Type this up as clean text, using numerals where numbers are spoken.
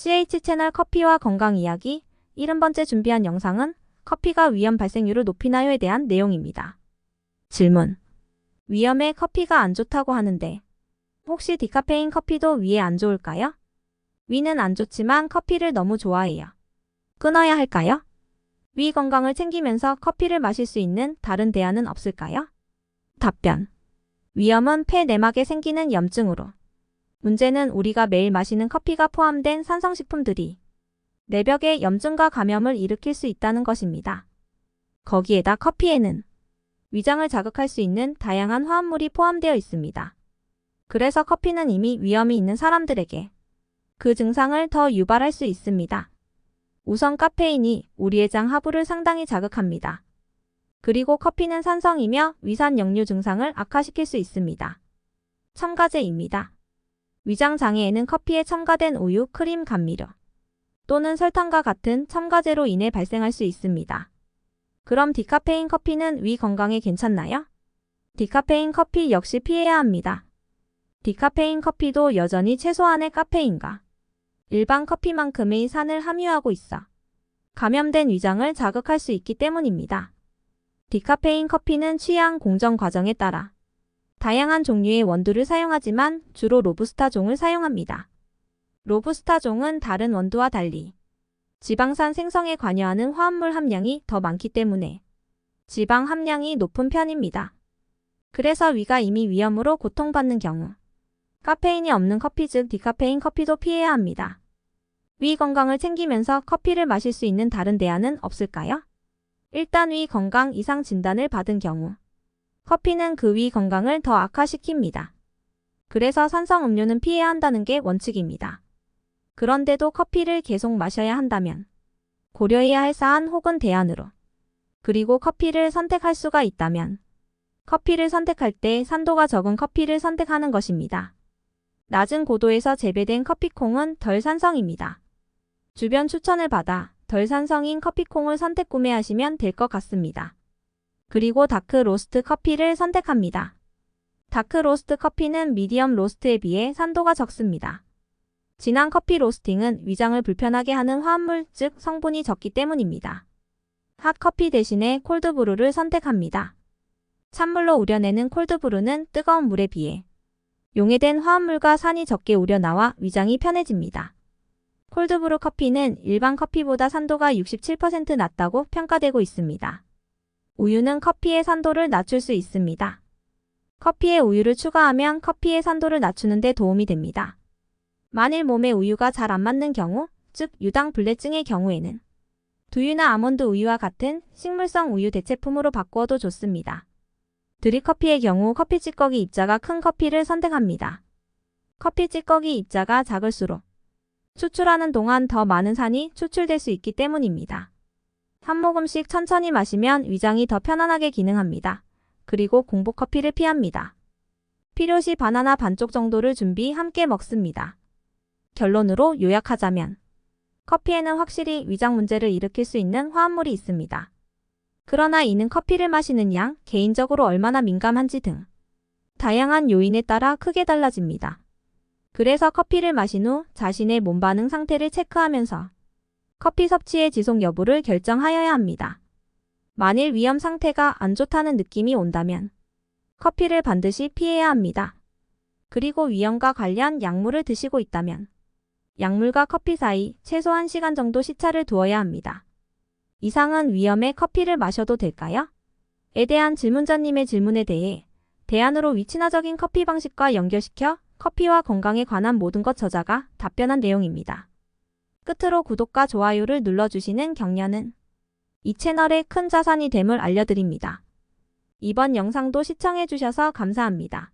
CH 채널 커피와 건강 이야기 70번째 준비한 영상은 커피가 위험 발생률을 높이나요에 대한 내용입니다. 질문. 위험에 커피가 안 좋다고 하는데 혹시 디카페인 커피도 위에 안 좋을까요? 위는 안 좋지만 커피를 너무 좋아해요. 끊어야 할까요? 위 건강을 챙기면서 커피를 마실 수 있는 다른 대안은 없을까요? 답변. 위험은 폐 내막에 생기는 염증으로. 문제는 우리가 매일 마시는 커피가 포함된 산성식품들이 내벽에 염증과 감염을 일으킬 수 있다는 것입니다. 거기에다 커피에는 위장을 자극할 수 있는 다양한 화합물이 포함되어 있습니다. 그래서 커피는 이미 위험이 있는 사람들에게 그 증상을 더 유발할 수 있습니다. 우선 카페인이 우리의 장 하부를 상당히 자극합니다. 그리고 커피는 산성이며 위산 역류 증상을 악화시킬 수 있습니다. 첨가제입니다. 위장 장애에는 커피에 첨가된 우유, 크림, 감미료 또는 설탕과 같은 첨가제로 인해 발생할 수 있습니다. 그럼 디카페인 커피는 위 건강에 괜찮나요? 디카페인 커피 역시 피해야 합니다. 디카페인 커피도 여전히 최소한의 카페인과 일반 커피만큼의 산을 함유하고 있어 감염된 위장을 자극할 수 있기 때문입니다. 디카페인 커피는 취향 공정 과정에 따라 다양한 종류의 원두를 사용하지만 주로 로부스타 종을 사용합니다. 로부스타 종은 다른 원두와 달리 지방산 생성에 관여하는 화합물 함량이 더 많기 때문에 지방 함량이 높은 편입니다. 그래서 위가 이미 위염으로 고통받는 경우 카페인이 없는 커피 즉 디카페인 커피도 피해야 합니다. 위 건강을 챙기면서 커피를 마실 수 있는 다른 대안은 없을까요? 일단 위 건강 이상 진단을 받은 경우 커피는 그 위 건강을 더 악화시킵니다. 그래서 산성 음료는 피해야 한다는 게 원칙입니다. 그런데도 커피를 계속 마셔야 한다면 고려해야 할 사안 혹은 대안으로 그리고 커피를 선택할 수가 있다면 커피를 선택할 때 산도가 적은 커피를 선택하는 것입니다. 낮은 고도에서 재배된 커피콩은 덜 산성입니다. 주변 추천을 받아 덜 산성인 커피콩을 선택 구매하시면 될 것 같습니다. 그리고 다크 로스트 커피를 선택합니다. 다크 로스트 커피는 미디엄 로스트에 비해 산도가 적습니다. 진한 커피 로스팅은 위장을 불편하게 하는 화합물 즉 성분이 적기 때문입니다. 핫커피 대신에 콜드브루를 선택합니다. 찬물로 우려내는 콜드브루는 뜨거운 물에 비해 용해된 화합물과 산이 적게 우려나와 위장이 편해집니다. 콜드브루 커피는 일반 커피보다 산도가 67% 낮다고 평가되고 있습니다. 우유는 커피의 산도를 낮출 수 있습니다. 커피에 우유를 추가하면 커피의 산도를 낮추는 데 도움이 됩니다. 만일 몸에 우유가 잘 안 맞는 경우, 즉 유당 불내증의 경우에는 두유나 아몬드 우유와 같은 식물성 우유 대체품으로 바꾸어도 좋습니다. 드립커피의 경우 커피 찌꺼기 입자가 큰 커피를 선택합니다. 커피 찌꺼기 입자가 작을수록 추출하는 동안 더 많은 산이 추출될 수 있기 때문입니다. 한 모금씩 천천히 마시면 위장이 더 편안하게 기능합니다. 그리고 공복 커피를 피합니다. 필요시 바나나 반쪽 정도를 준비 함께 먹습니다. 결론으로 요약하자면 커피에는 확실히 위장 문제를 일으킬 수 있는 화합물이 있습니다. 그러나 이는 커피를 마시는 양, 개인적으로 얼마나 민감한지 등 다양한 요인에 따라 크게 달라집니다. 그래서 커피를 마신 후 자신의 몸 반응 상태를 체크하면서 커피 섭취의 지속 여부를 결정하여야 합니다. 만일 위험 상태가 안 좋다는 느낌이 온다면 커피를 반드시 피해야 합니다. 그리고 위험과 관련 약물을 드시고 있다면 약물과 커피 사이 최소 1시간 정도 시차를 두어야 합니다. 이상은 위험에 커피를 마셔도 될까요? 에 대한 질문자님의 질문에 대해 대안으로 위친화적인 커피 방식과 연결시켜 커피와 건강에 관한 모든 것 저자가 답변한 내용입니다. 끝으로 구독과 좋아요를 눌러주시는 격려는 이 채널의 큰 자산이 됨을 알려드립니다. 이번 영상도 시청해주셔서 감사합니다.